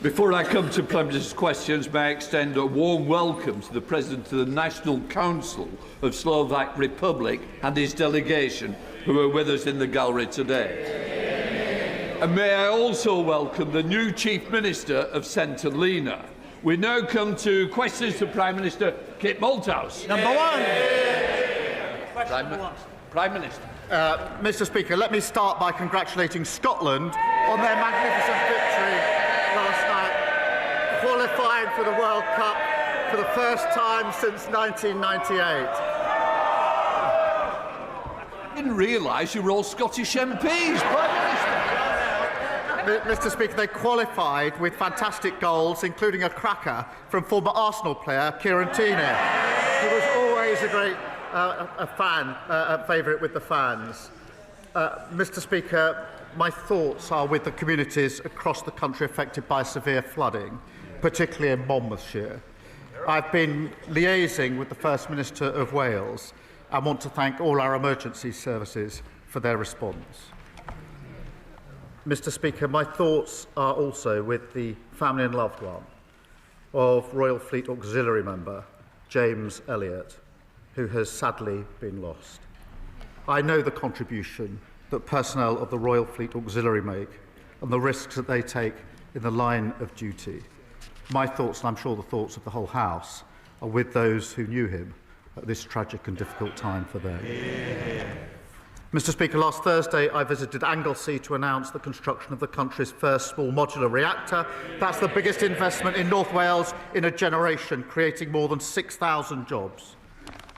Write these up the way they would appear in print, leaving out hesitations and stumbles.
Before I come to Prime Minister's questions, may I extend a warm welcome to the President of the National Council of Slovak Republic and his delegation, who are with us in the gallery today. And may I also welcome the new Chief Minister of St Helena. We now come to questions to Prime Minister Kit Malthouse. Number one. Prime Minister. Mr. Speaker, let me start by congratulating Scotland on their magnificent victory last night, qualifying for the World Cup for the first time since 1998. I didn't realise you were all Scottish MPs, Prime Minister. Mr. Speaker, they qualified with fantastic goals, including a cracker from former Arsenal player Kieran Tierney, who was always a great favourite with the fans. Mr. Speaker, my thoughts are with the communities across the country affected by severe flooding, particularly in Monmouthshire. I've been liaising with the First Minister of Wales and want to thank all our emergency services for their response. Mr. Speaker, my thoughts are also with the family and loved one of Royal Fleet Auxiliary member James Elliott, who has sadly been lost. I know the contribution that personnel of the Royal Fleet Auxiliary make and the risks that they take in the line of duty. My thoughts, and I'm sure the thoughts of the whole House, are with those who knew him at this tragic and difficult time for them. Mr. Speaker, last Thursday I visited Anglesey to announce the construction of the country's first small modular reactor. That's the biggest investment in North Wales in a generation, creating more than 6,000 jobs.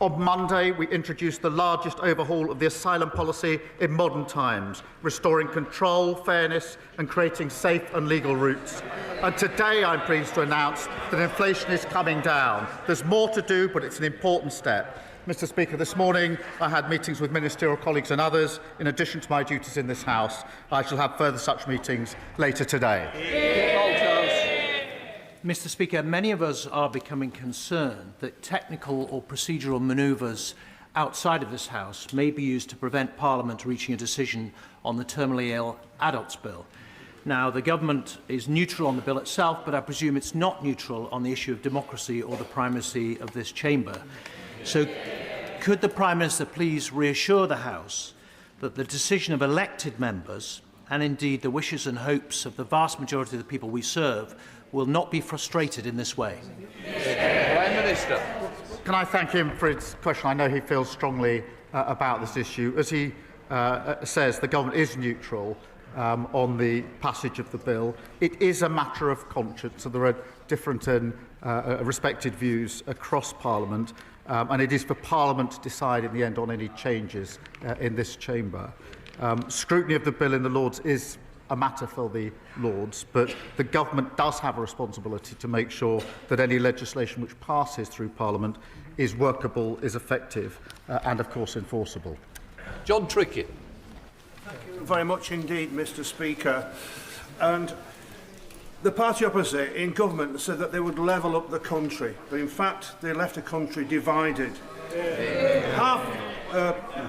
On Monday, we introduced the largest overhaul of the asylum policy in modern times, restoring control, fairness and creating safe and legal routes. And today I'm pleased to announce that inflation is coming down. There's more to do, but it's an important step. Mr. Speaker, this morning I had meetings with ministerial colleagues and others. In addition to my duties in this House, I shall have further such meetings later today. Mr. Speaker, many of us are becoming concerned that technical or procedural manoeuvres outside of this House may be used to prevent Parliament reaching a decision on the terminally ill adults bill. Now, the government is neutral on the bill itself, but I presume it's not neutral on the issue of democracy or the primacy of this chamber. So could the Prime Minister please reassure the House that the decision of elected members, and indeed the wishes and hopes of the vast majority of the people we serve, will not be frustrated in this way? Prime Minister. Can I thank him for his question? I know he feels strongly about this issue. As he says, the government is neutral on the passage of the bill. It is a matter of conscience, so there are different and respected views across Parliament, and it is for Parliament to decide in the end on any changes in this chamber. Scrutiny of the bill in the Lords is a matter for the Lords, but the government does have a responsibility to make sure that any legislation which passes through Parliament is workable, is effective and of course enforceable. John Trickett. Thank you very much indeed, Mr. Speaker. And the party opposite in government said that they would level up the country, but in fact they left the country divided. Half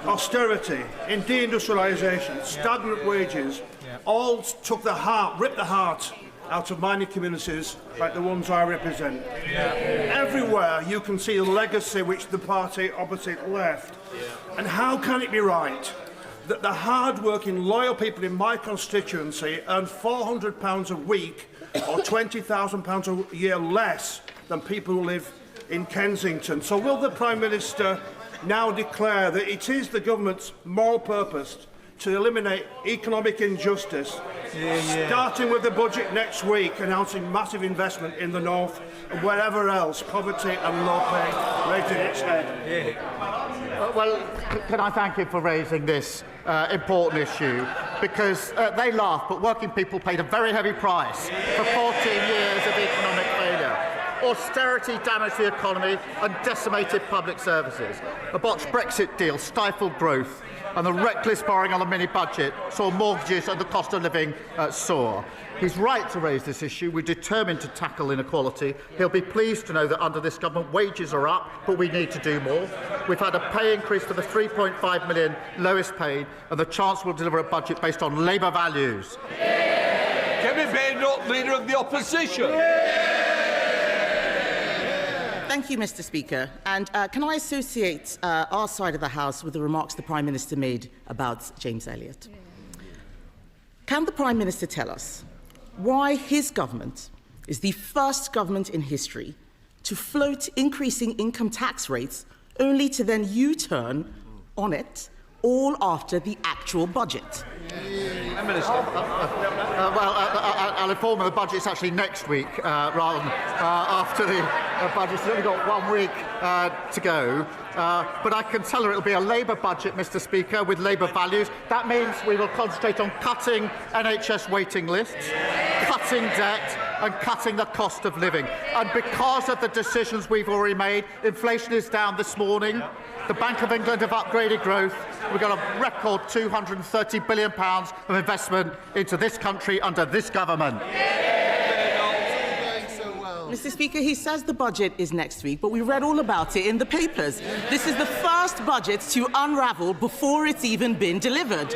austerity, in deindustrialisation, stagnant wages, all took the heart, ripped the heart out of mining communities like the ones I represent. Everywhere you can see the legacy which the party opposite left. And how can it be right that the hard-working, loyal people in my constituency earn £400 a week or £20,000 a year less than people who live in Kensington? So will the Prime Minister now declare that it is the government's moral purpose to eliminate economic injustice, starting with the budget next week, announcing massive investment in the north and wherever else poverty and low pay raising its head? Well, can I thank him for raising this important issue, because they laugh, but working people paid a very heavy price for 14 years of economic failure. Austerity damaged the economy and decimated public services. A botched Brexit deal stifled growth, and the reckless borrowing on the mini-budget saw mortgages and the cost of living soar. He's right to raise this issue. We're determined to tackle inequality. He'll be pleased to know that under this government wages are up, but we need to do more. We've had a pay increase for the 3.5 million lowest paid, and the Chancellor will deliver a budget based on Labour values. Kemi Kemi Badenoch, Leader of the Opposition. Thank you, Mr. Speaker. And can I associate our side of the House with the remarks the Prime Minister made about James Elliott? Can the Prime Minister tell us why his government is the first government in history to float increasing income tax rates only to then U-turn on it all after the actual budget? Prime Minister. I'll inform you the budget's actually next week rather than after the budget. It's only got 1 week to go. But I can tell her it'll be a Labour budget, Mr. Speaker, with Labour values. That means we will concentrate on cutting NHS waiting lists, cutting debt and cutting the cost of living. And because of the decisions we've already made, inflation is down this morning. The Bank of England have upgraded growth. We've got a record £230 billion of investment into this country under this government. Mr. Speaker, he says the budget is next week, but we read all about it in the papers. This is the first budget to unravel before it's even been delivered.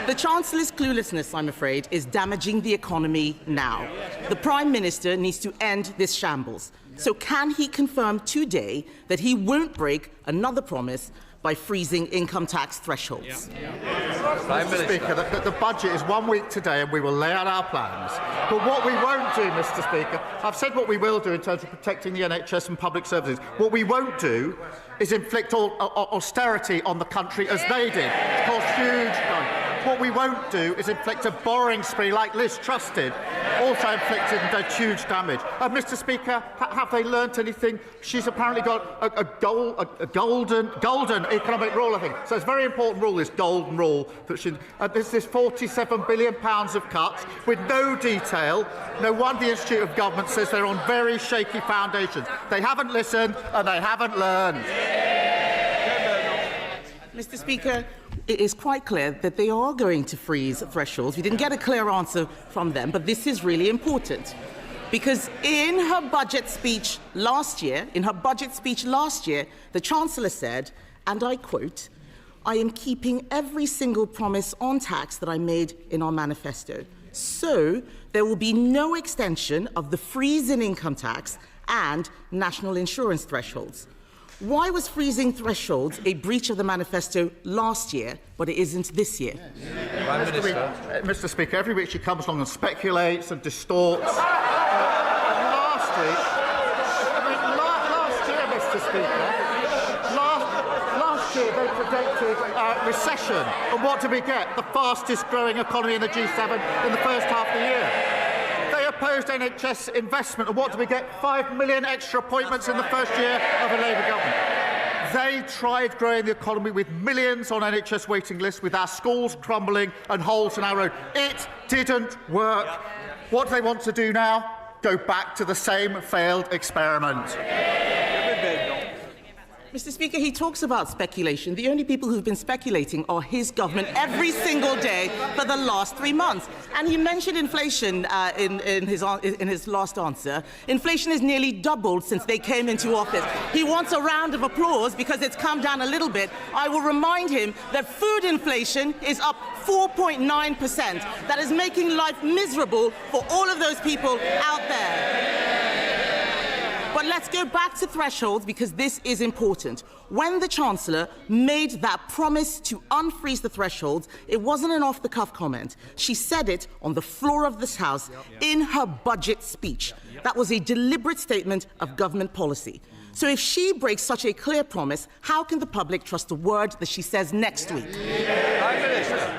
The Chancellor's cluelessness, I'm afraid, is damaging the economy now. The Prime Minister needs to end this shambles. So can he confirm today that he won't break another promise by freezing income tax thresholds? Mr. Speaker, the budget is 1 week today and we will lay out our plans. But what we won't do, Mr. Speaker, I've said what we will do in terms of protecting the NHS and public services. What we won't do is inflict austerity on the country as they did. It's caused huge damage. What we won't do is inflict a borrowing spree like Liz Truss did, also inflicted and did huge damage. Mr. Speaker, have they learnt anything? She's apparently got a golden economic rule, I think. So it's a very important rule, this golden rule. That there's this £47 billion of cuts with no detail. No wonder the Institute of Government says they're on very shaky foundations. They haven't listened and they haven't learned. Mr. Speaker, it is quite clear that they are going to freeze thresholds. We didn't get a clear answer from them, but this is really important. Because in her budget speech last year, the Chancellor said, and I quote, "I am keeping every single promise on tax that I made in our manifesto. So there will be no extension of the freeze in income tax and national insurance thresholds." Why was freezing thresholds a breach of the manifesto last year, but it isn't this year? Mr. Speaker, every week she comes along and speculates and distorts. Last year, Mr. Speaker, last year they predicted recession. And what did we get? The fastest growing economy in the G7 in the first half of the year. They opposed NHS investment, and what do we get? 5 million extra appointments in the first year of a Labour government. They tried growing the economy with millions on NHS waiting lists, with our schools crumbling and holes in our road. It didn't work. What do they want to do now? Go back to the same failed experiment. Mr. Speaker, he talks about speculation. The only people who've been speculating are his government every single day for the last 3 months. And he mentioned inflation in his last answer. Inflation has nearly doubled since they came into office. He wants a round of applause because it's come down a little bit. I will remind him that food inflation is up 4.9%. That is making life miserable for all of those people out there. But let's go back to thresholds, because this is important. When the Chancellor made that promise to unfreeze the thresholds, it wasn't an off-the-cuff comment. She said it on the floor of this House in her budget speech. That was a deliberate statement of government policy. So if she breaks such a clear promise, how can the public trust a word that she says next week?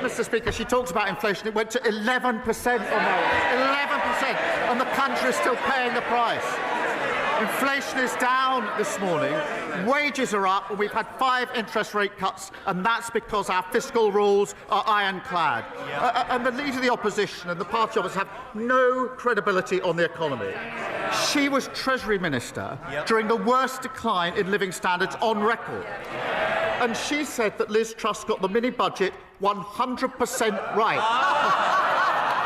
Mr. Speaker, she talks about inflation. It went to 11% on that. 11%. And the country is still paying the price. Inflation is down this morning, wages are up, and we've had 5 interest rate cuts, and that's because our fiscal rules are ironclad. And the Leader of the Opposition and the party officers have no credibility on the economy. She was Treasury Minister during the worst decline in living standards on record. And she said that Liz Truss got the mini-budget 100% right.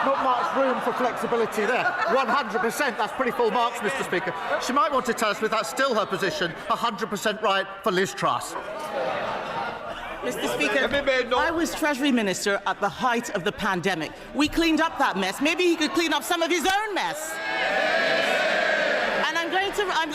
Not much room for flexibility there. 100%, that's pretty full marks, Mr. Speaker. She might want to tell us if that's still her position, 100% right for Liz Truss. Mr. Speaker, I was Treasury Minister at the height of the pandemic. We cleaned up that mess. Maybe he could clean up some of his own mess. And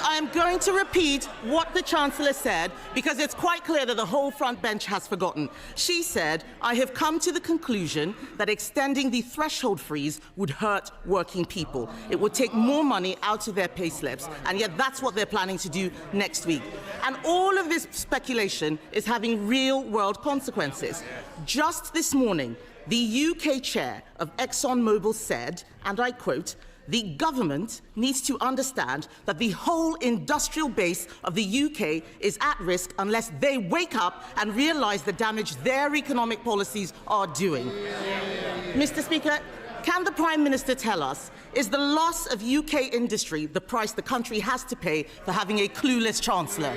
I'm going to repeat what the Chancellor said, because it's quite clear that the whole front bench has forgotten. She said, "I have come to the conclusion that extending the threshold freeze would hurt working people. It would take more money out of their pay slips, and yet that's what they're planning to do next week." And all of this speculation is having real-world consequences. Just this morning, the UK chair of ExxonMobil said, and I quote, "The government needs to understand that the whole industrial base of the UK is at risk unless they wake up and realise the damage their economic policies are doing." Mr. Speaker, can the Prime Minister tell us, is the loss of UK industry the price the country has to pay for having a clueless Chancellor?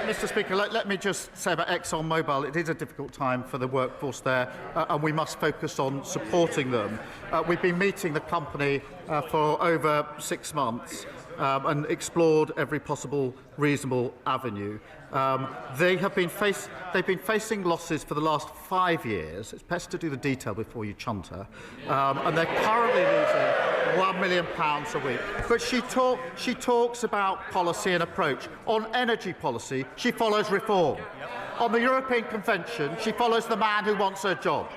Mr. Speaker, let me just say about ExxonMobil, it is a difficult time for the workforce there, and we must focus on supporting them. We've been meeting the company for over 6 months and explored every possible reasonable avenue. They've been facing losses for the last 5 years. It's best to do the detail before you chunter. And they're currently losing £1 million a week. But she talks about policy and approach. On energy policy, she follows reform. On the European Convention, she follows the man who wants her job.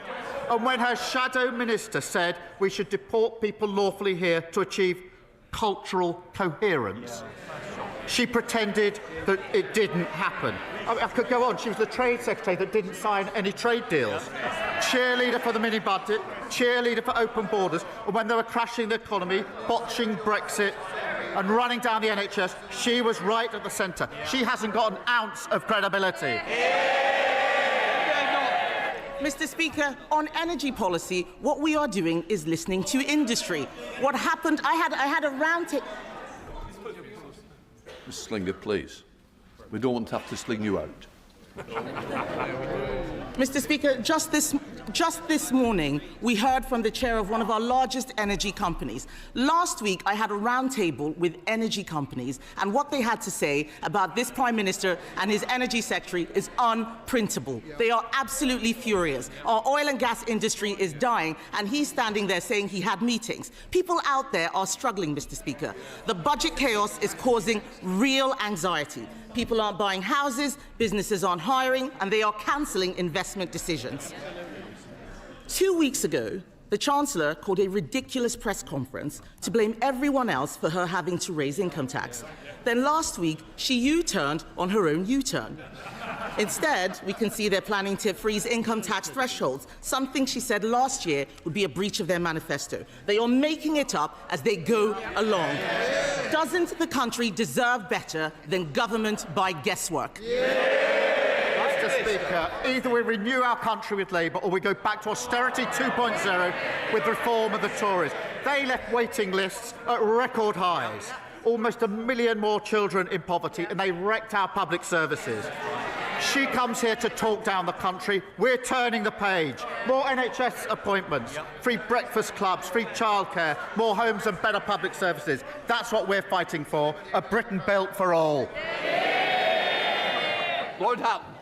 And when her shadow minister said we should deport people lawfully here to achieve cultural coherence, she pretended that it didn't happen. I could go on. She was the trade secretary that didn't sign any trade deals. Cheerleader for the mini-budget, cheerleader for open borders, and when they were crashing the economy, botching Brexit and running down the NHS, she was right at the centre. She hasn't got an ounce of credibility. Mr. Speaker, on energy policy, what we are doing is listening to industry. What happened, I had a round table. Ms. Slinger, please. We don't want to have to sling you out. Mr. Speaker, just this morning, we heard from the chair of one of our largest energy companies. Last week, I had a round table with energy companies, and what they had to say about this Prime Minister and his energy secretary is unprintable. They are absolutely furious. Our oil and gas industry is dying, and he's standing there saying he had meetings. People out there are struggling, Mr. Speaker. The budget chaos is causing real anxiety. People aren't buying houses, businesses aren't hiring, and they are cancelling investment decisions. 2 weeks ago, the Chancellor called a ridiculous press conference to blame everyone else for her having to raise income tax. Then last week, she U-turned on her own U-turn. Instead, we can see they're planning to freeze income tax thresholds, something she said last year would be a breach of their manifesto. They are making it up as they go along. Doesn't the country deserve better than government by guesswork? Mr. Speaker, either we renew our country with Labour or we go back to austerity 2.0 with reform of the Tories. They left waiting lists at record highs, almost 1 million more children in poverty, and they wrecked our public services. She comes here to talk down the country. We're turning the page. More NHS appointments, free breakfast clubs, free childcare, more homes and better public services. That's what we're fighting for, a Britain built for all. Lord Hatton.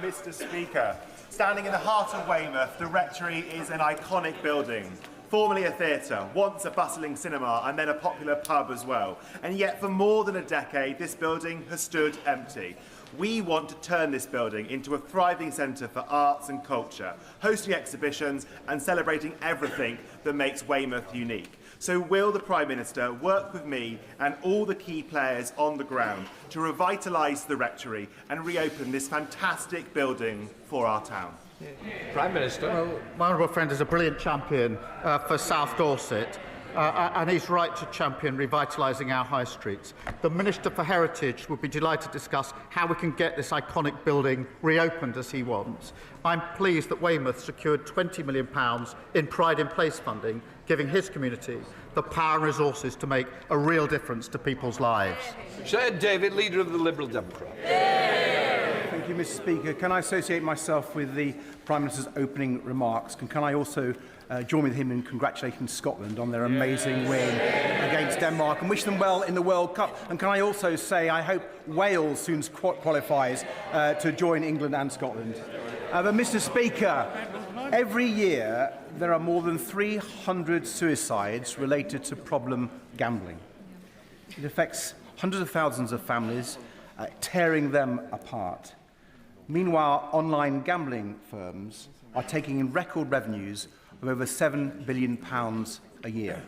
Mr. Speaker, standing in the heart of Weymouth, the Rectory is an iconic building. Formerly a theatre, once a bustling cinema, and then a popular pub as well. And yet, for more than a decade, this building has stood empty. We want to turn this building into a thriving centre for arts and culture, hosting exhibitions and celebrating everything that makes Weymouth unique. So will the Prime Minister work with me and all the key players on the ground to revitalise the Rectory and reopen this fantastic building for our town? Prime Minister. Well, my honourable friend is a brilliant champion for South Dorset. And he's right to champion revitalising our high streets. The Minister for Heritage would be delighted to discuss how we can get this iconic building reopened as he wants. I'm pleased that Weymouth secured £20 million in Pride in Place funding, giving his community the power and resources to make a real difference to people's lives. Sir David, Leader of the Liberal Democrats. Thank you, Mr. Speaker. Can I associate myself with the Prime Minister's opening remarks? And can I also join with him in congratulating Scotland on their amazing win against Denmark and wish them well in the World Cup? And can I also say I hope Wales soon qualifies to join England and Scotland? But Mr. Speaker, every year there are more than 300 suicides related to problem gambling. It affects hundreds of thousands of families, tearing them apart. Meanwhile, online gambling firms are taking in record revenues of over £7 billion a year.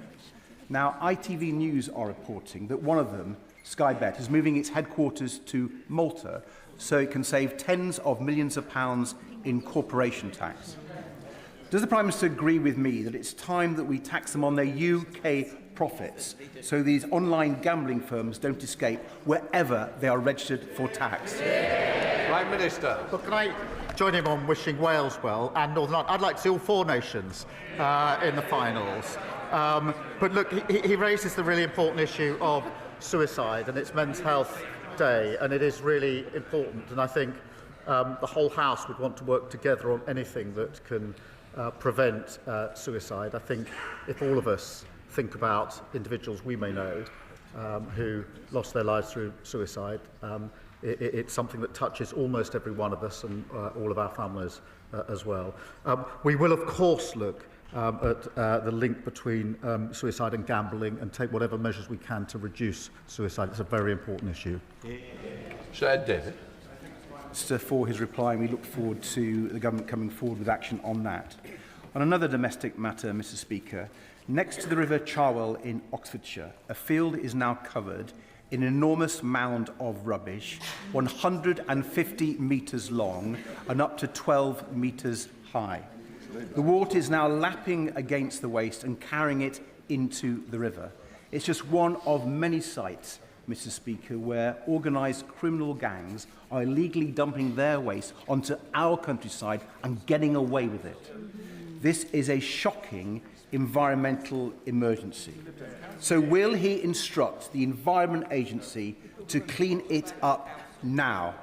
Now, ITV News are reporting that one of them, Sky Bet, is moving its headquarters to Malta so it can save tens of millions of pounds in corporation tax. Does the Prime Minister agree with me that it's time that we tax them on their UK profits so these online gambling firms don't escape wherever they are registered for tax? Prime Minister. Look, can I join him on wishing Wales well and Northern Ireland? I'd like to see all four nations in the finals. But look, he raises the really important issue of suicide, and it's Men's Health Day, and it is really important. And I think the whole House would want to work together on anything that can prevent suicide. I think if all of us think about individuals we may know who lost their lives through suicide, it's something that touches almost every one of us and all of our families as well. We will, of course, look at the link between suicide and gambling and take whatever measures we can to reduce suicide. It's a very important issue. Sir David. For his reply, and we look forward to the government coming forward with action on that. On another domestic matter, Mr. Speaker, next to the River Cherwell in Oxfordshire, a field is now covered in an enormous mound of rubbish, 150 metres long and up to 12 metres high. The water is now lapping against the waste and carrying it into the river. It's just one of many sites, Mr. Speaker, where organised criminal gangs are illegally dumping their waste onto our countryside and getting away with it. This is a shocking environmental emergency. So will he instruct the Environment Agency to clean it up now?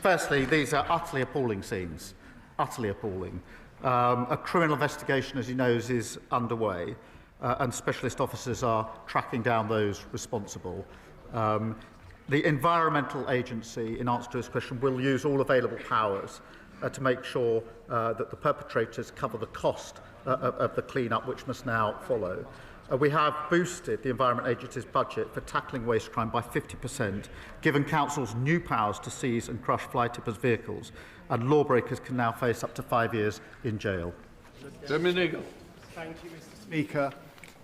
Firstly, these are utterly appalling scenes. Utterly appalling. A criminal investigation, as he knows, is underway. And specialist officers are tracking down those responsible. The Environmental Agency, in answer to his question, will use all available powers to make sure that the perpetrators cover the cost of the clean-up, which must now follow. We have boosted the Environment Agency's budget for tackling waste crime by 50%, given councils new powers to seize and crush fly tippers' vehicles, and lawbreakers can now face up to 5 years in jail. Dominic. Thank you, Mr. Speaker.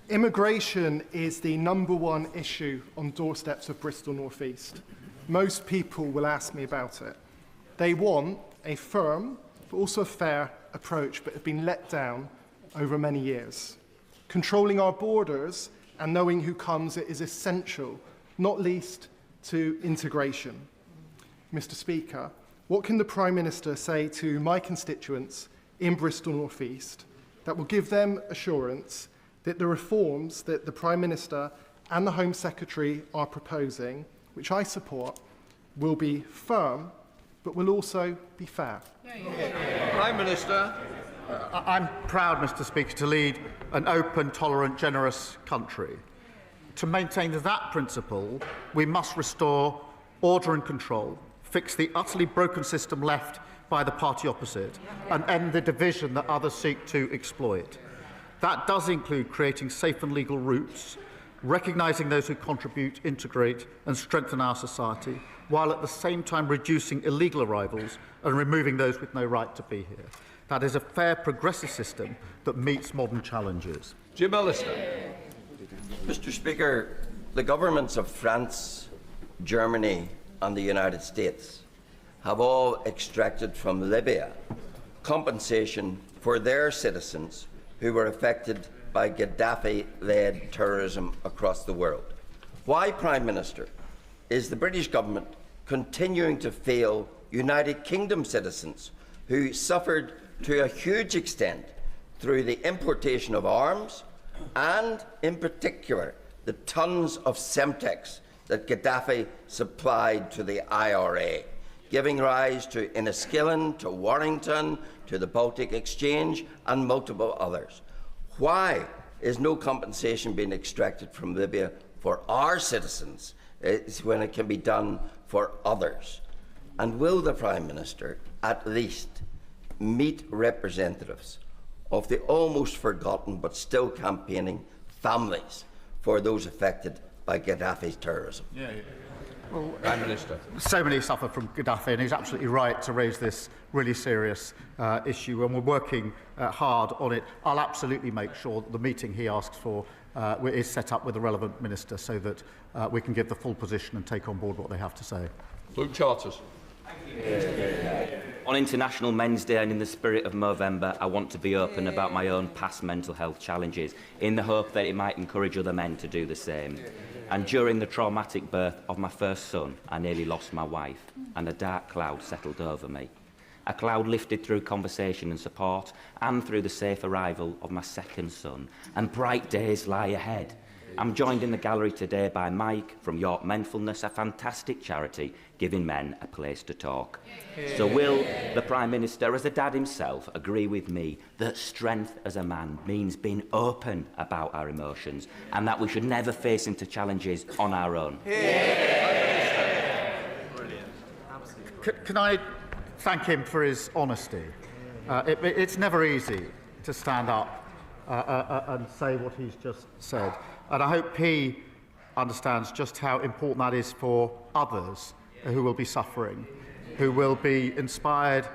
Immigration is the #1 issue on doorsteps of Bristol North East. Most people will ask me about it. They want a firm, but also a fair approach, but have been let down over many years. Controlling our borders and knowing who comes is essential, not least to integration. Mr. Speaker, what can the Prime Minister say to my constituents in Bristol North East that will give them assurance that the reforms that the Prime Minister and the Home Secretary are proposing, which I support, will be firm, but will also be fair? Prime Minister. I'm proud, Mr. Speaker, to lead an open, tolerant, generous country. To maintain that principle, we must restore order and control, fix the utterly broken system left by the party opposite, and end the division that others seek to exploit. That does include creating safe and legal routes, recognising those who contribute, integrate and strengthen our society, while at the same time reducing illegal arrivals and removing those with no right to be here. That is a fair, progressive system that meets modern challenges. Jim Allister. Mr. Speaker, the governments of France, Germany and the United States have all extracted from Libya compensation for their citizens who were affected by Gaddafi-led terrorism across the world. Why, Prime Minister, is the British government continuing to fail United Kingdom citizens who suffered to a huge extent through the importation of arms and, in particular, the tons of Semtex that Gaddafi supplied to the IRA, giving rise to Enniskillen, to Warrington, to the Baltic Exchange and multiple others. Why is no compensation being extracted from Libya for our citizens when it can be done for others? And will the Prime Minister at least meet representatives of the almost forgotten but still campaigning families for those affected by Gaddafi's terrorism? Well, Prime Minister. So many suffer from Gaddafi, and he's absolutely right to raise this really serious issue, and we're working hard on it. I'll absolutely make sure that the meeting he asks for is set up with the relevant minister so that we can give the full position and take on board what they have to say. Luke Charters. On International Men's Day and in the spirit of Movember, I want to be open about my own past mental health challenges in the hope that it might encourage other men to do the same. And during the traumatic birth of my first son, I nearly lost my wife, and a dark cloud settled over me. A cloud lifted through conversation and support, and through the safe arrival of my second son, and bright days lie ahead. I'm joined in the gallery today by Mike from York Menfulness, a fantastic charity giving men a place to talk. So will the Prime Minister, as a dad himself, agree with me that strength as a man means being open about our emotions and that we should never face into challenges on our own? Can I thank him for his honesty? It's never easy to stand up and say what he's just said. And I hope he understands just how important that is for others who will be suffering, who will be inspired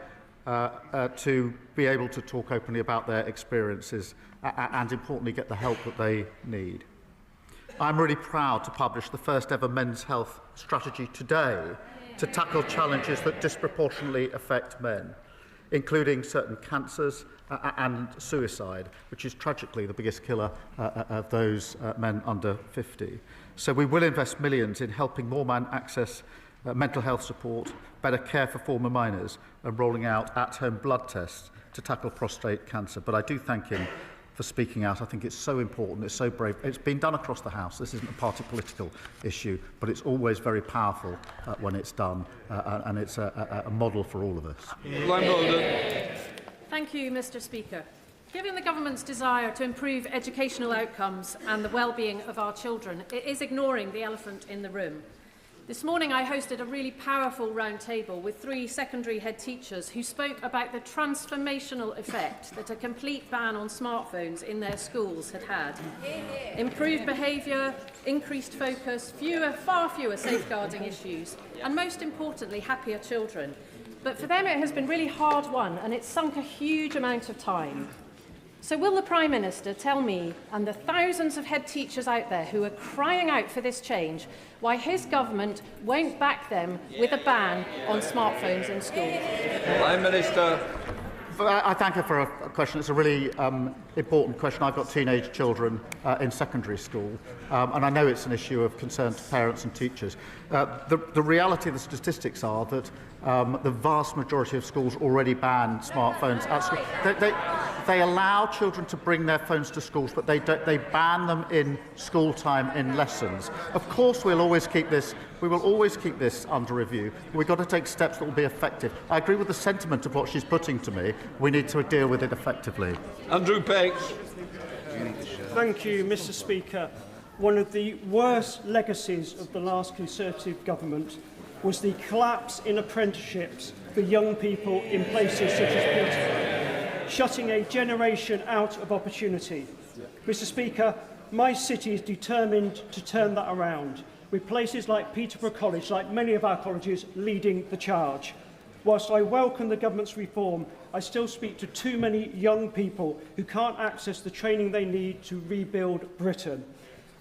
to be able to talk openly about their experiences and, importantly, get the help that they need. I'm really proud to publish the first ever men's health strategy today to tackle challenges that disproportionately affect men, including certain cancers and suicide, which is tragically the biggest killer of those men under 50. So we will invest millions in helping more men access mental health support, better care for former minors, and rolling out at-home blood tests to tackle prostate cancer. But I do thank him for speaking out. I think it's so important, it's so brave. It's been done across the House. This isn't a party political issue, but it's always very powerful when it's done, and it's a model for all of us. Thank you, Mr. Speaker. Given the Government's desire to improve educational outcomes and the well-being of our children, it is ignoring the elephant in the room. This morning I hosted a really powerful round table with 3 secondary head teachers who spoke about the transformational effect that a complete ban on smartphones in their schools had had. Improved behaviour, increased focus, far fewer safeguarding issues, and most importantly, happier children. But for them it has been really hard won, and it's sunk a huge amount of time. So will the Prime Minister tell me and the thousands of head teachers out there who are crying out for this change why his government won't back them with a ban on smartphones in schools? Prime Minister. I thank her for a question. It's a really important question. I've got teenage children in secondary school, and I know it's an issue of concern to parents and teachers. The reality of the statistics are that the vast majority of schools already ban smartphones at school. They allow children to bring their phones to schools, but they ban them in school time in lessons. Of course, we will always keep this under review. We've got to take steps that will be effective. I agree with the sentiment of what she's putting to me. We need to deal with it effectively. Andrew Peggs. Thank you, Mr. Speaker. One of the worst legacies of the last Conservative government was the collapse in apprenticeships for young people in places such as Peterborough, shutting a generation out of opportunity. Mr. Speaker, my city is determined to turn that around, with places like Peterborough College, like many of our colleges, leading the charge. Whilst I welcome the government's reform, I still speak to too many young people who can't access the training they need to rebuild Britain.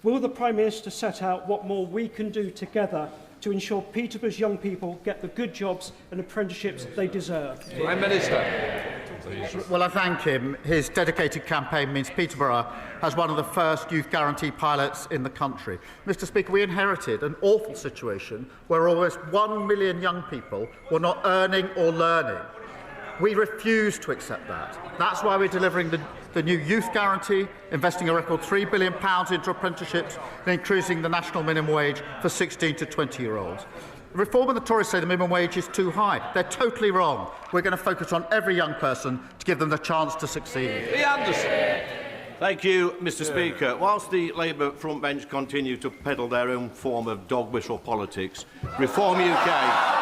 Will the Prime Minister set out what more we can do together to ensure Peterborough's young people get the good jobs and apprenticeships they deserve? Prime Minister. Well, I thank him. His dedicated campaign means Peterborough has one of the first youth guarantee pilots in the country. Mr. Speaker, we inherited an awful situation where almost 1 million young people were not earning or learning. We refuse to accept that. That's why we're delivering the new youth guarantee, investing a record £3 billion into apprenticeships and increasing the national minimum wage for 16 to 20-year-olds. The Reform and the Tories say the minimum wage is too high. They're totally wrong. We're going to focus on every young person to give them the chance to succeed. Thank you, Mr. Speaker. Whilst the Labour front bench continue to peddle their own form of dog whistle politics, Reform UK...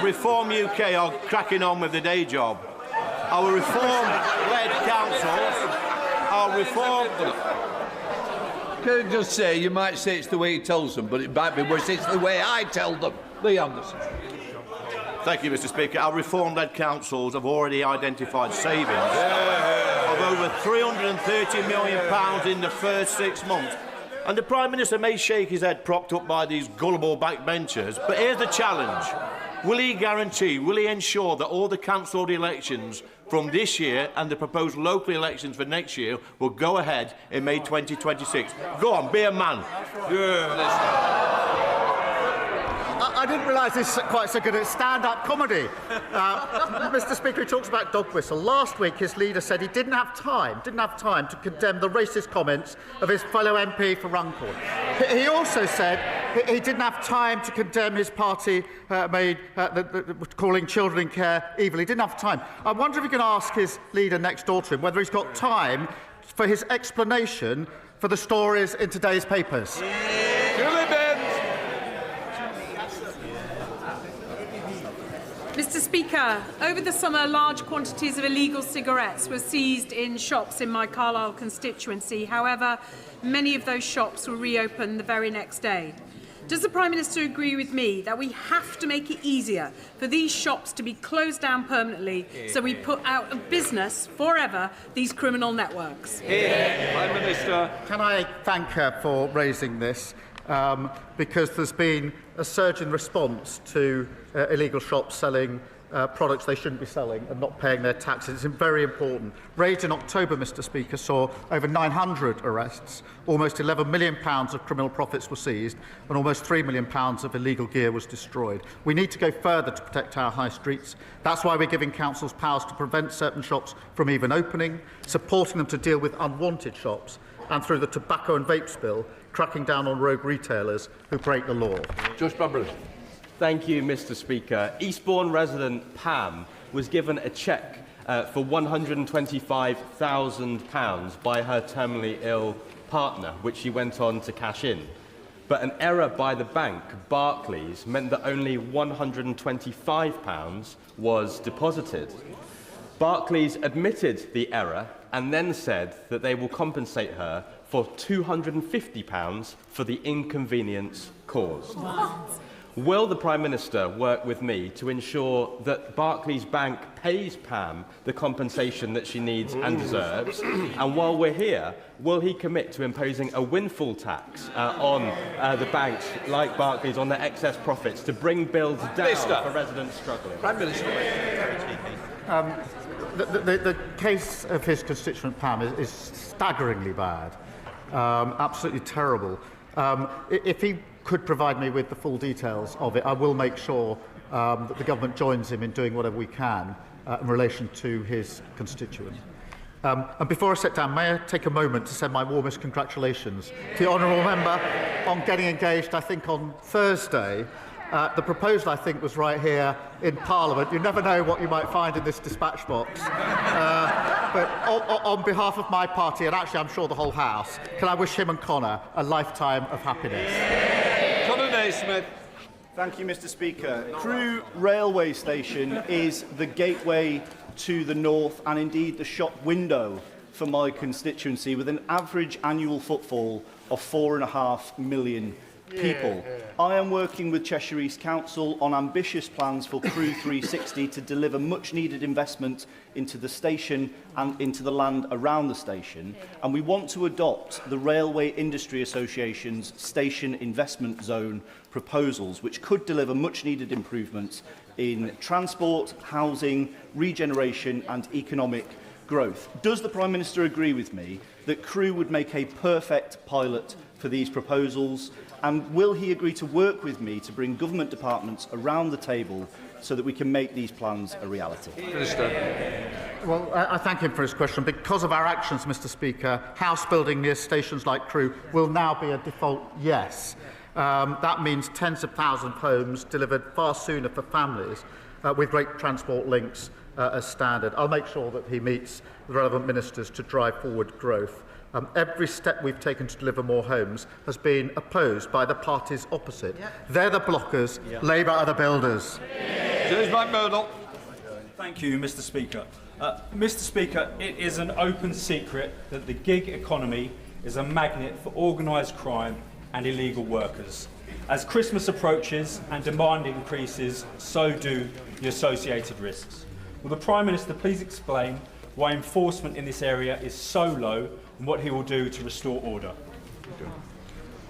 Reform UK are cracking on with the day job. Our reform-led councils are reform... Can I just say, you might say it's the way he tells them, but it might be worse. It's the way I tell them. Lee Anderson. Thank you, Mr. Speaker. Our reform-led councils have already identified savings of over £330 million in the first 6 months. And the Prime Minister may shake his head propped up by these gullible backbenchers, but here's the challenge. Will he guarantee, will he ensure that all the cancelled elections from this year and the proposed local elections for next year will go ahead in May 2026? Go on, be a man. I didn't realise he's quite so good at stand-up comedy. Mr. Speaker, he talks about dog whistle. Last week, his leader said he didn't have time to condemn the racist comments of his fellow MP for Runcorn. He also said he didn't have time to condemn his party calling children in care evil. He didn't have time. I wonder if you can ask his leader next door to him whether he's got time for his explanation for the stories in today's papers. Mr. Speaker, over the summer, large quantities of illegal cigarettes were seized in shops in my Carlisle constituency. However, many of those shops were reopened the very next day. Does the Prime Minister agree with me that we have to make it easier for these shops to be closed down permanently so we put out of business forever these criminal networks? Prime Minister. Can I thank her for raising this? Because there's been a surge in response to illegal shops selling products they shouldn't be selling and not paying their taxes. It's very important. Raids in October, Mr. Speaker, saw over 900 arrests, almost £11 million of criminal profits were seized, and almost £3 million of illegal gear was destroyed. We need to go further to protect our high streets. That's why we're giving councils powers to prevent certain shops from even opening, supporting them to deal with unwanted shops, and through the tobacco and vapes bill, cracking down on rogue retailers who break the law. Josh Bumble. Thank you, Mr. Speaker. Eastbourne resident Pam was given a cheque for £125,000 by her terminally ill partner, which she went on to cash in. But an error by the bank, Barclays, meant that only £125 was deposited. Barclays admitted the error and then said that they will compensate her for £250 for the inconvenience caused. What? Will the Prime Minister work with me to ensure that Barclays Bank pays Pam the compensation that she needs and deserves? And while we're here, will he commit to imposing a windfall tax on the banks like Barclays on their excess profits to bring bills down for residents struggling? Prime Minister. The case of his constituent Pam is staggeringly bad, absolutely terrible. If he could provide me with the full details of it, I will make sure that the government joins him in doing whatever we can in relation to his constituent. And before I sit down, may I take a moment to send my warmest congratulations to the honourable member on getting engaged, I think, on Thursday. The proposal, I think, was right here in Parliament. You never know what you might find in this dispatch box. But on behalf of my party, and actually I'm sure the whole House, can I wish him and Connor a lifetime of happiness? Connor Naismith. Thank you, Mr. Speaker. Crewe Railway Station is the gateway to the north and indeed the shop window for my constituency, with an average annual footfall of 4.5 million people. I am working with Cheshire East Council on ambitious plans for Crewe 360 to deliver much-needed investment into the station and into the land around the station, and we want to adopt the Railway Industry Association's Station Investment Zone proposals, which could deliver much-needed improvements in transport, housing, regeneration and economic growth. Does the Prime Minister agree with me that Crewe would make a perfect pilot for these proposals? And will he agree to work with me to bring government departments around the table so that we can make these plans a reality? Minister. Well, I thank him for his question. Because of our actions, Mr. Speaker, house building near stations like Crewe will now be a default yes. That means tens of thousands of homes delivered far sooner for families with great transport links as standard. I'll make sure that he meets the relevant ministers to drive forward growth. Every step we've taken to deliver more homes has been opposed by the parties opposite. They're the blockers, Labour are the builders. James McMurdoch. Thank you, Mr. Speaker. Mr. Speaker, it is an open secret that the gig economy is a magnet for organised crime and illegal workers. As Christmas approaches and demand increases, so do the associated risks. Will the Prime Minister please explain why enforcement in this area is so low and what he will do to restore order?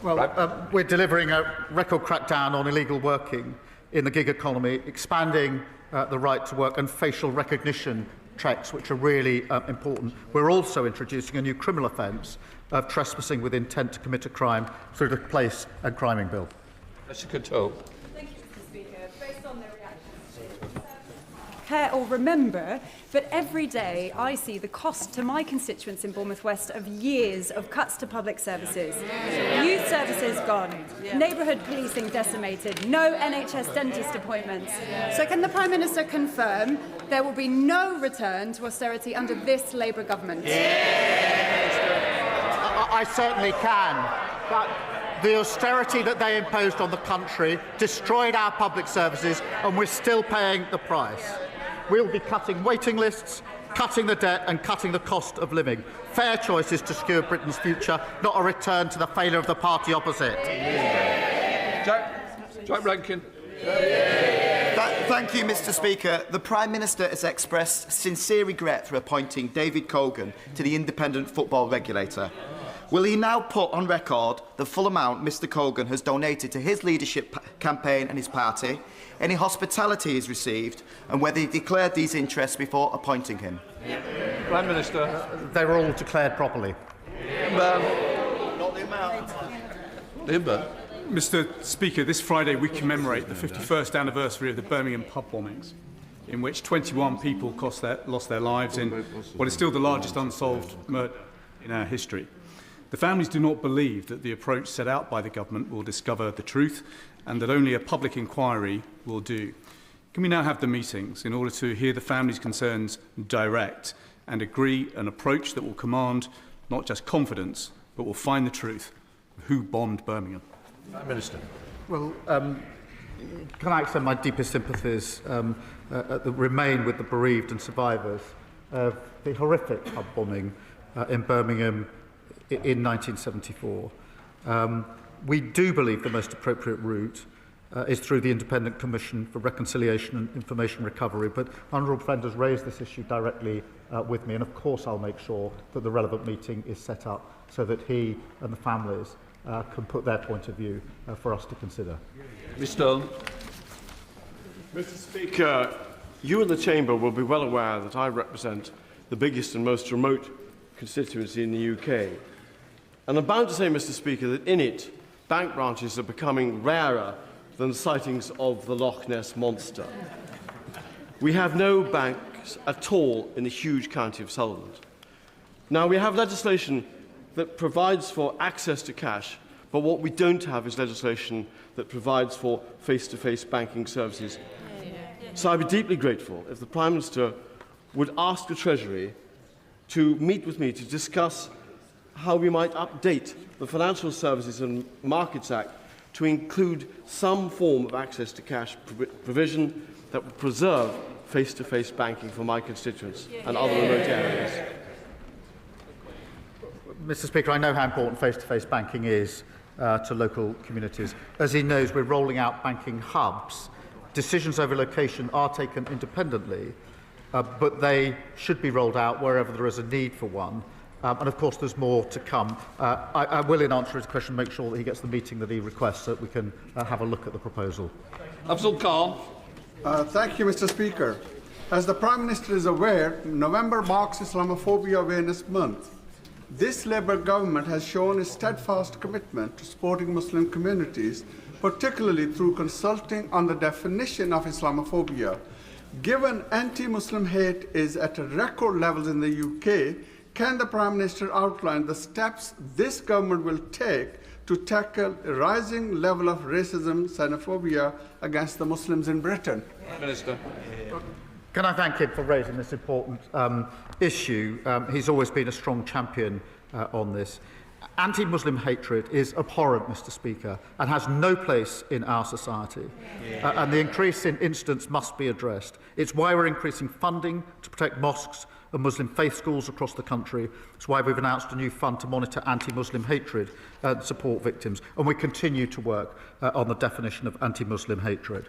Well, we're delivering a record crackdown on illegal working in the gig economy, expanding the right to work and facial recognition checks, which are really important. We're also introducing a new criminal offence of trespassing with intent to commit a crime through the Place and Criming Bill. Mr. Coteau. Thank you, Mr. Speaker. Based on their reactions, care or remember, but every day I see the cost to my constituents in Bournemouth West of years of cuts to public services. Youth services gone, neighbourhood policing decimated, no NHS dentist appointments. So can the Prime Minister confirm there will be no return to austerity under this Labour government? I certainly can, but the austerity that they imposed on the country destroyed our public services, and we're still paying the price. We'll be cutting waiting lists, cutting the debt and cutting the cost of living. Fair choices to secure Britain's future, not a return to the failure of the party opposite. Jack Rankin. Thank you, Mr. Speaker. The Prime Minister has expressed sincere regret for appointing David Colgan to the independent football regulator. Will he now put on record the full amount Mr. Colgan has donated to his leadership campaign and his party, any hospitality he's received, and whether he declared these interests before appointing him? Prime Minister. They were all declared properly. Not the amount. Mr. Speaker, this Friday we commemorate the 51st anniversary of the Birmingham pub bombings, in which 21 people lost their lives in what is still the largest unsolved murder in our history. The families do not believe that the approach set out by the government will discover the truth and that only a public inquiry will do. Can we now have the meetings in order to hear the families' concerns direct and agree an approach that will command not just confidence but will find the truth of who bombed Birmingham? Prime Minister. Well, can I extend my deepest sympathies that remain with the bereaved and survivors of the horrific pub bombing in Birmingham in 1974. We do believe the most appropriate route is through the Independent Commission for Reconciliation and Information Recovery, but Honourable Friend has raised this issue directly with me, and of course I'll make sure that the relevant meeting is set up so that he and the families can put their point of view for us to consider. Mr. Speaker, you and the Chamber will be well aware that I represent the biggest and most remote constituency in the UK. And I'm bound to say, Mr. Speaker, that in it, bank branches are becoming rarer than the sightings of the Loch Ness Monster. We have no banks at all in the huge county of Solent. Now, we have legislation that provides for access to cash, but what we don't have is legislation that provides for face-to-face banking services. So I'd be deeply grateful if the Prime Minister would ask the Treasury to meet with me to discuss how we might update the Financial Services and Markets Act to include some form of access to cash provision that would preserve face-to-face banking for my constituents and other remote areas. Mr. Speaker, I know how important face-to-face banking is to local communities. As he knows, we're rolling out banking hubs. Decisions over location are taken independently, but they should be rolled out wherever there is a need for one. And of course, there's more to come. I will, in answer to his question, make sure that he gets the meeting that he requests so that we can have a look at the proposal. Afzal Khan. Thank you, Mr. Speaker. As the Prime Minister is aware, November marks Islamophobia Awareness Month. This Labour government has shown a steadfast commitment to supporting Muslim communities, particularly through consulting on the definition of Islamophobia. Given anti-Muslim hate is at record levels in the UK, can the Prime Minister outline the steps this government will take to tackle a rising level of racism, xenophobia against the Muslims in Britain? Minister. Can I thank him for raising this important issue? He's always been a strong champion on this. Anti-Muslim hatred is abhorrent, Mr. Speaker, and has no place in our society. And the increase in incidents must be addressed. It's why we're increasing funding to protect mosques and Muslim faith schools across the country. It's why we've announced a new fund to monitor anti-Muslim hatred and support victims. And we continue to work on the definition of anti-Muslim hatred.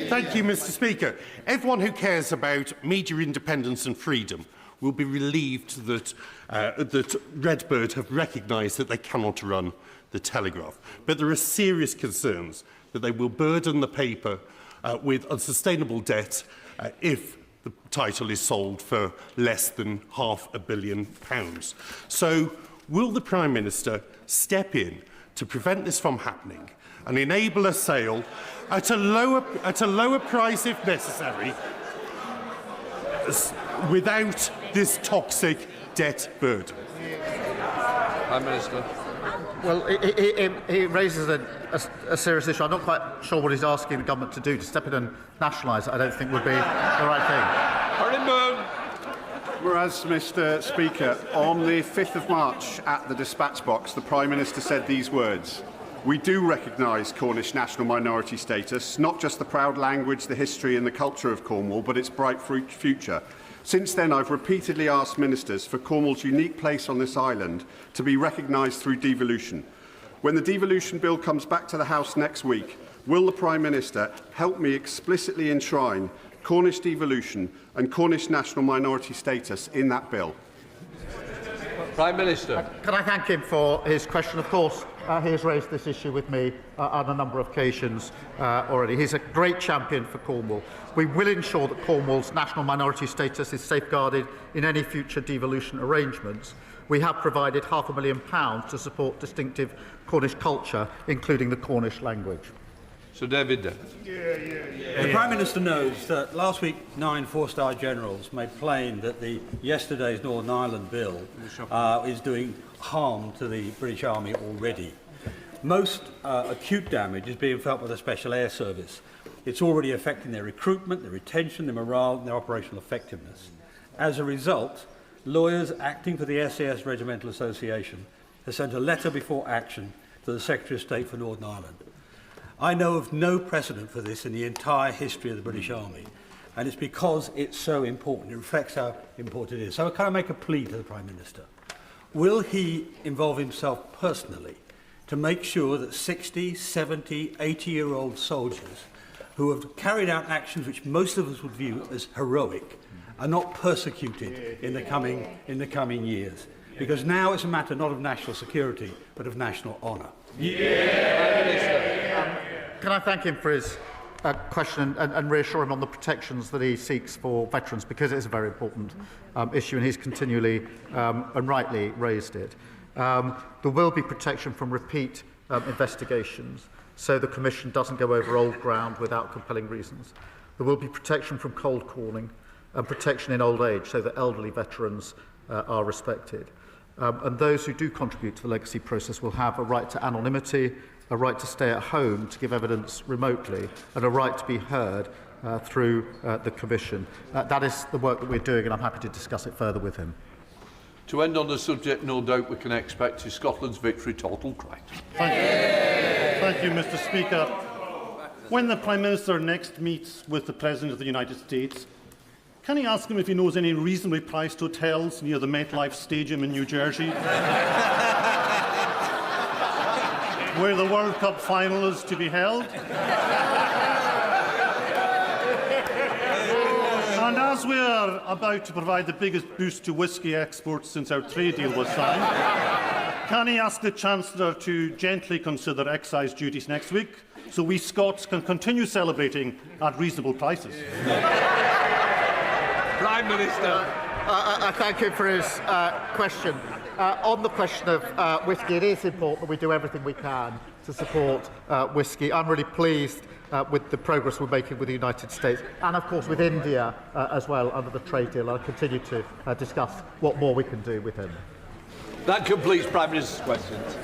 Thank you, Mr. Speaker. Everyone who cares about media independence and freedom will be relieved that Redbird have recognised that they cannot run the Telegraph. But there are serious concerns that they will burden the paper with unsustainable debt if the title is sold for less than £500 million. So will the Prime Minister step in to prevent this from happening and enable a sale at a lower price if necessary, without this toxic debt burden? Prime Minister. Well, he raises a serious issue. I'm not quite sure what he's asking the government to do. To step in and nationalise it, I don't think would be the right thing. Whereas, Mr. Speaker, on the 5th of March at the dispatch box, the Prime Minister said these words: "We do recognise Cornish national minority status, not just the proud language, the history and the culture of Cornwall, but its bright future. Since then, I've repeatedly asked ministers for Cornwall's unique place on this island to be recognised through devolution. When the devolution bill comes back to the House next week, will the Prime Minister help me explicitly enshrine Cornish devolution and Cornish national minority status in that bill?" Prime Minister. Can I thank him for his question? Of course, he has raised this issue with me on a number of occasions already. He's a great champion for Cornwall. We will ensure that Cornwall's national minority status is safeguarded in any future devolution arrangements. We have provided £500,000 to support distinctive Cornish culture, including the Cornish language. Sir David. The Prime Minister knows that last week 9 four-star generals made plain that yesterday's Northern Ireland bill is doing harm to the British Army already. Most acute damage is being felt by the Special Air Service. It's already affecting their recruitment, their retention, their morale and their operational effectiveness. As a result, lawyers acting for the SAS Regimental Association have sent a letter before action to the Secretary of State for Northern Ireland. I know of no precedent for this in the entire history of the British Army, and it's because it's so important. It reflects how important it is. So can I make a plea to the Prime Minister? Will he involve himself personally to make sure that 60, 70, 80-year-old soldiers who have carried out actions which most of us would view as heroic are not persecuted in the coming years? Because now it's a matter not of national security, but of national honour. Can I thank him for his question and reassure him on the protections that he seeks for veterans, because it is a very important issue and he's continually and rightly raised it. There will be protection from repeat investigations, so the Commission doesn't go over old ground without compelling reasons. There will be protection from cold calling and protection in old age, so that elderly veterans are respected. And those who do contribute to the legacy process will have a right to anonymity, a right to stay at home to give evidence remotely, and a right to be heard through the Commission. That is the work that we're doing, and I'm happy to discuss it further with him. To end on the subject, no doubt we can expect is Scotland's victory total correct. Thank you, Mr. Speaker. When the Prime Minister next meets with the President of the United States, can he ask him if he knows any reasonably priced hotels near the MetLife Stadium in New Jersey, where the World Cup final is to be held? And as we are about to provide the biggest boost to whisky exports since our trade deal was signed, can he ask the Chancellor to gently consider excise duties next week so we Scots can continue celebrating at reasonable prices? Prime Minister. I thank him for his question. On the question of whisky, it is important that we do everything we can to support whisky. I'm really pleased with the progress we're making with the United States and, of course, with India as well under the trade deal. I'll continue to discuss what more we can do with him. That completes Prime Minister's questions.